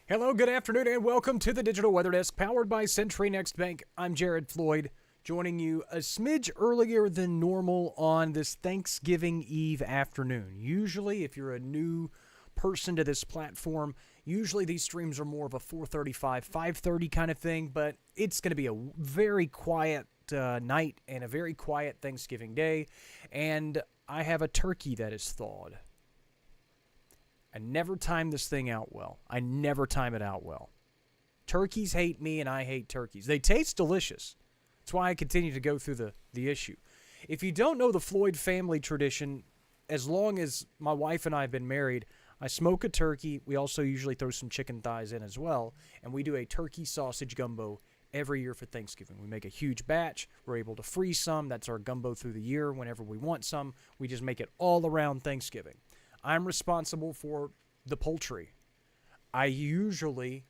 Hello, good afternoon, and welcome to the Digital Weather Desk, powered by Century Next Bank. I'm Jared Floyd, joining you a smidge earlier than normal on this Thanksgiving Eve afternoon. Usually, if you're a new person to this platform, usually these streams are more of a 4:35, 5:30 kind of thing, but it's going to be a very quiet night and a very quiet Thanksgiving day, and I have a turkey that is thawed. I never time this thing out well. I never time it out well. Turkeys hate me, and I hate turkeys. They taste delicious. That's why I continue to go through the issue. If you don't know the Floyd family tradition, as long as my wife and I have been married, I smoke a turkey. We also usually throw some chicken thighs in as well, and we do a turkey sausage gumbo every year for Thanksgiving. We make a huge batch. We're able to freeze some. That's our gumbo through the year. Whenever we want some, we just make it all around Thanksgiving. I'm responsible for the poultry. I usually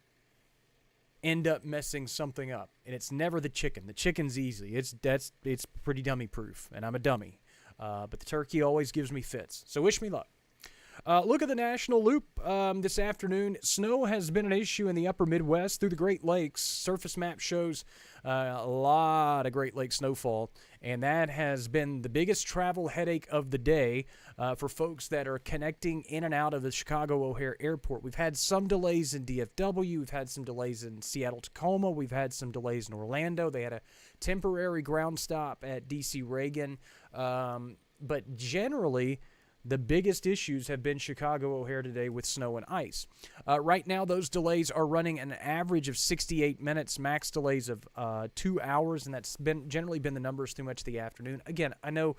end up messing something up, and it's never the chicken. The chicken's easy. It's pretty dummy proof, and I'm a dummy. But the turkey always gives me fits. So wish me luck. Look at the national loop this afternoon. Snow has been an issue in the upper Midwest through the Great Lakes. Surface map shows a lot of Great Lakes snowfall, and that has been the biggest travel headache of the day for folks that are connecting in and out of the Chicago O'Hare Airport. We've had some delays in DFW. We've had some delays in Seattle-Tacoma. We've had some delays in Orlando. They had a temporary ground stop at D.C. Reagan. But generally, the biggest issues have been Chicago O'Hare today with snow and ice. Right now, those delays are running an average of 68 minutes, max delays of 2 hours, and that's generally been the numbers through much of the afternoon. Again, I know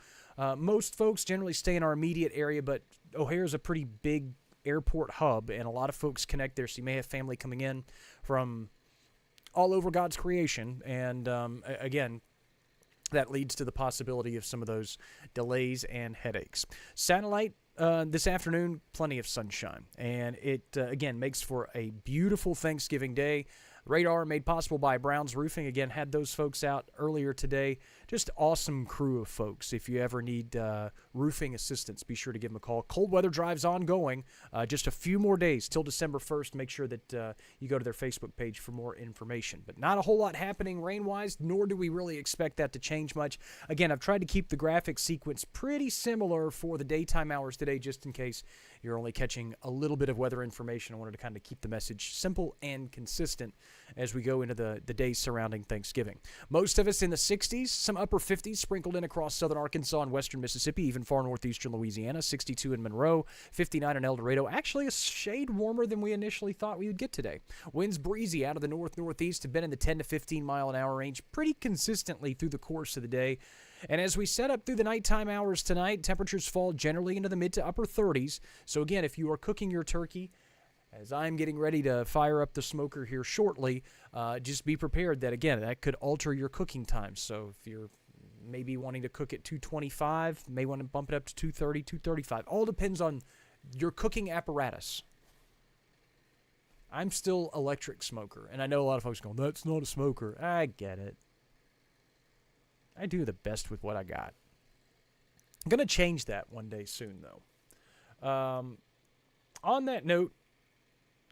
most folks generally stay in our immediate area, but O'Hare is a pretty big airport hub, and a lot of folks connect there, so you may have family coming in from all over God's creation, and again, that leads to the possibility of some of those delays and headaches. Satellite, this afternoon, plenty of sunshine. And it, again, makes for a beautiful Thanksgiving day. Radar made possible by Brown's Roofing. Again, had those folks out earlier today. Just awesome crew of folks. If you ever need roofing assistance, be sure to give them a call. Cold weather drive's ongoing. Just a few more days till December 1st. Make sure that you go to their Facebook page for more information. But not a whole lot happening rain-wise, nor do we really expect that to change much. Again, I've tried to keep the graphic sequence pretty similar for the daytime hours today, just in case you're only catching a little bit of weather information. I wanted to kind of keep the message simple and consistent as we go into the days surrounding Thanksgiving. Most of us in the 60s, some upper 50s sprinkled in across southern Arkansas and western Mississippi, even far northeastern Louisiana, 62 in Monroe, 59 in El Dorado. Actually a shade warmer than we initially thought we would get today. Winds breezy out of the north-northeast have been in the 10 to 15 mile an hour range pretty consistently through the course of the day. And as we set up through the nighttime hours tonight, temperatures fall generally into the mid to upper 30s. So again, if you are cooking your turkey, as I'm getting ready to fire up the smoker here shortly, just be prepared that, again, that could alter your cooking time. So if you're maybe wanting to cook at 225, may want to bump it up to 230, 235. All depends on your cooking apparatus. I'm still electric smoker, and I know a lot of folks go, that's not a smoker. I get it. I do the best with what I got. I'm going to change that one day soon, though. On that note,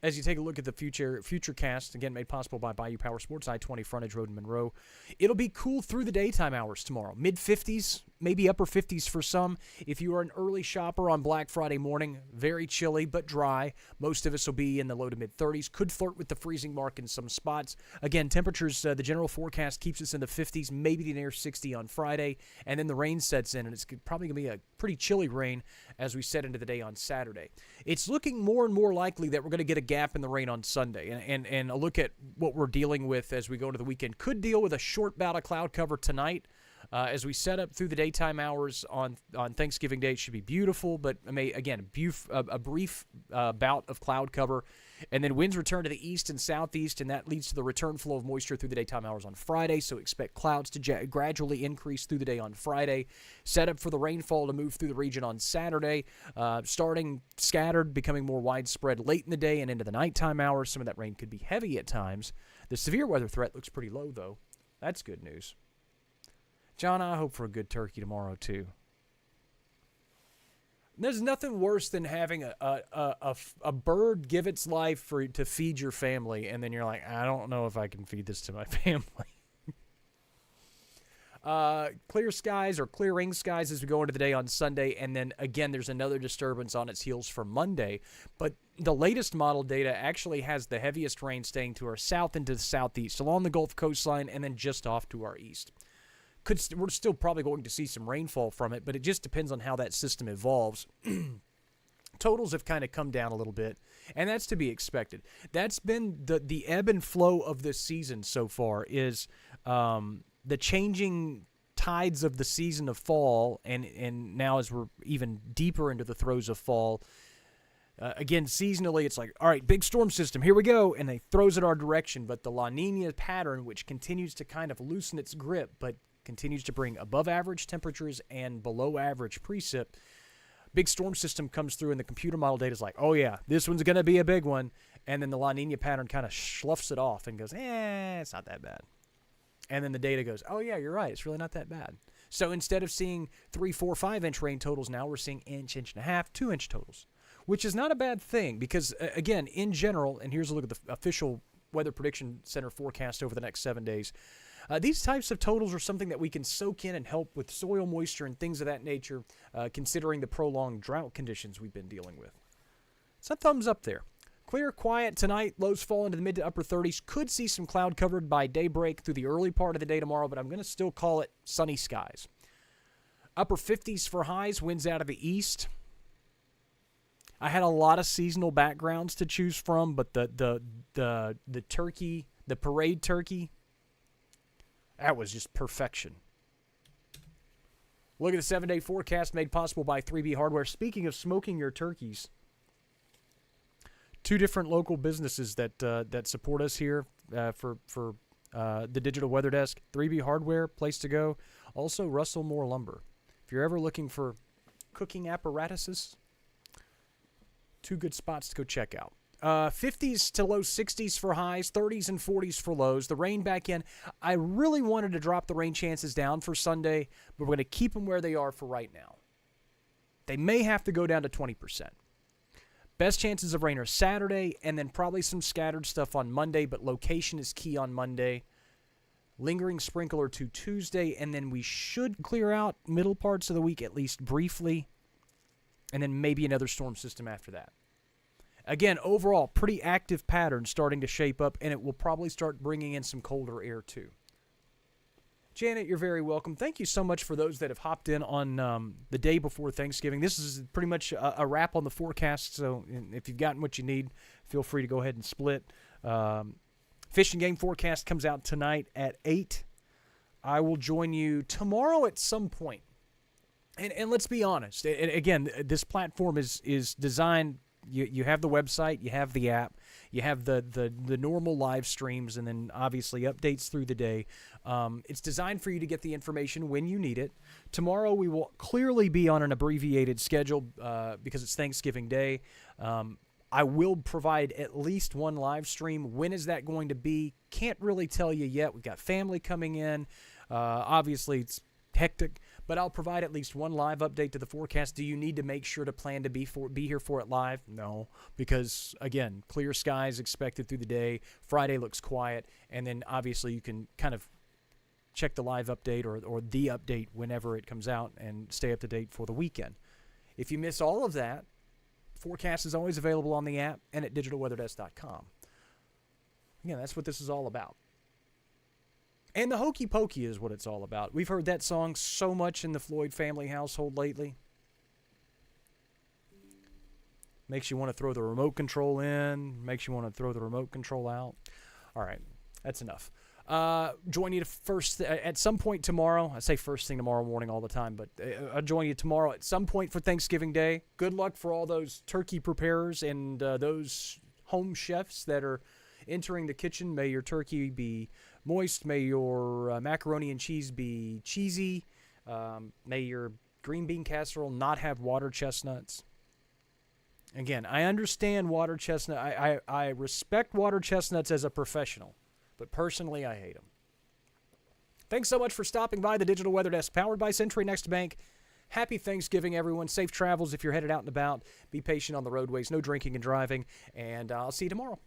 as you take a look at the future cast, again, made possible by Bayou Power Sports, I-20 frontage road in Monroe, it'll be cool through the daytime hours tomorrow. Mid-50s, maybe upper 50s for some. If you are an early shopper on Black Friday morning, very chilly but dry. Most of us will be in the low to mid-30s. Could flirt with the freezing mark in some spots. Again, temperatures, the general forecast keeps us in the 50s, maybe near 60 on Friday, and then the rain sets in, and it's probably going to be a pretty chilly rain as we set into the day on Saturday. It's looking more and more likely that we're going to get a gap in the rain on Sunday, and a look at what we're dealing with as we go into the weekend. Could deal with a short bout of cloud cover tonight. As we set up through the daytime hours on Thanksgiving Day, it should be beautiful, but again, a brief bout of cloud cover. And then winds return to the east and southeast, and that leads to the return flow of moisture through the daytime hours on Friday. So expect clouds to gradually increase through the day on Friday. Set up for the rainfall to move through the region on Saturday, starting scattered, becoming more widespread late in the day and into the nighttime hours. Some of that rain could be heavy at times. The severe weather threat looks pretty low, though. That's good news. John, I hope for a good turkey tomorrow, too. There's nothing worse than having a bird give its life to feed your family, and then you're like, I don't know if I can feed this to my family. Clear skies or clearing skies as we go into the day on Sunday, and then again there's another disturbance on its heels for Monday. But the latest model data actually has the heaviest rain staying to our south and to the southeast along the Gulf coastline, and then just off to our east. We're still probably going to see some rainfall from it, but it just depends on how that system evolves. Totals have kind of come down a little bit, and that's to be expected. That's been the ebb and flow of this season so far, is the changing tides of the season of fall, and now as we're even deeper into the throes of fall, again, seasonally, it's like, all right, big storm system, here we go, and they throws it our direction. But the La Nina pattern, which continues to kind of loosen its grip, but continues to bring above average temperatures and below average precip, big storm system comes through, and the computer model data is like, oh yeah, this one's going to be a big one. And then the La Nina pattern kind of sloughs it off and goes, it's not that bad. And then the data goes, oh yeah, you're right, it's really not that bad. So instead of seeing 3, 4, 5-inch rain totals, now we're seeing inch and a half, 2-inch totals, which is not a bad thing because, again, in general, and here's a look at the official Weather Prediction Center forecast over the next 7 days, these types of totals are something that we can soak in and help with soil moisture and things of that nature, considering the prolonged drought conditions we've been dealing with. So thumbs up there. Clear, quiet tonight. Lows fall into the mid to upper 30s. Could see some cloud covered by daybreak through the early part of the day tomorrow, but I'm going to still call it sunny skies. Upper 50s for highs. Winds out of the east. I had a lot of seasonal backgrounds to choose from, but the turkey, the parade turkey, that was just perfection. Look at the 7-day forecast made possible by 3B Hardware. Speaking of smoking your turkeys, 2 different local businesses that support us here for the Digital Weather Desk. 3B Hardware, place to go. Also, Russell Moore Lumber. If you're ever looking for cooking apparatuses, 2 good spots to go check out. 50s to low 60s for highs, 30s and 40s for lows. The rain back in. I really wanted to drop the rain chances down for Sunday, but we're going to keep them where they are for right now. They may have to go down to 20%. Best chances of rain are Saturday, and then probably some scattered stuff on Monday, but location is key on Monday. Lingering sprinkle or 2 Tuesday, and then we should clear out middle parts of the week, at least briefly, and then maybe another storm system after that. Again, overall, pretty active pattern starting to shape up, and it will probably start bringing in some colder air too. Janet, you're very welcome. Thank you so much for those that have hopped in on the day before Thanksgiving. This is pretty much a wrap on the forecast, so if you've gotten what you need, feel free to go ahead and split. Fish and game forecast comes out tonight at 8. I will join you tomorrow at some point. And let's be honest. And again, this platform is designed. You have the website, you have the app, you have the normal live streams, and then obviously updates through the day. It's designed for you to get the information when you need it. Tomorrow we will clearly be on an abbreviated schedule because it's Thanksgiving Day. I will provide at least one live stream. When is that going to be? Can't really tell you yet. We've got family coming in. Obviously, it's hectic, but I'll provide at least one live update to the forecast. Do you need to make sure to plan to be here for it live? No, because again, clear skies expected through the day. Friday looks quiet, and then obviously you can kind of check the live update or the update whenever it comes out and stay up to date for the weekend. If you miss all of that, forecast is always available on the app and at digitalweatherdesk.com. Again, that's what this is all about. And the hokey pokey is what it's all about. We've heard that song so much in the Floyd family household lately. Makes you want to throw the remote control in. Makes you want to throw the remote control out. All right, that's enough. Join you at some point tomorrow. I say first thing tomorrow morning all the time, but I'll join you tomorrow at some point for Thanksgiving Day. Good luck for all those turkey preparers and those home chefs that are entering the kitchen. May your turkey be moist. May your macaroni and cheese be cheesy. May your green bean casserole not have water chestnuts. Again, I understand water chestnut. I respect water chestnuts as a professional, but personally, I hate them. Thanks so much for stopping by the Digital Weather Desk, powered by Century Next Bank. Happy Thanksgiving, everyone. Safe travels if you're headed out and about. Be patient on the roadways. No drinking and driving. And I'll see you tomorrow.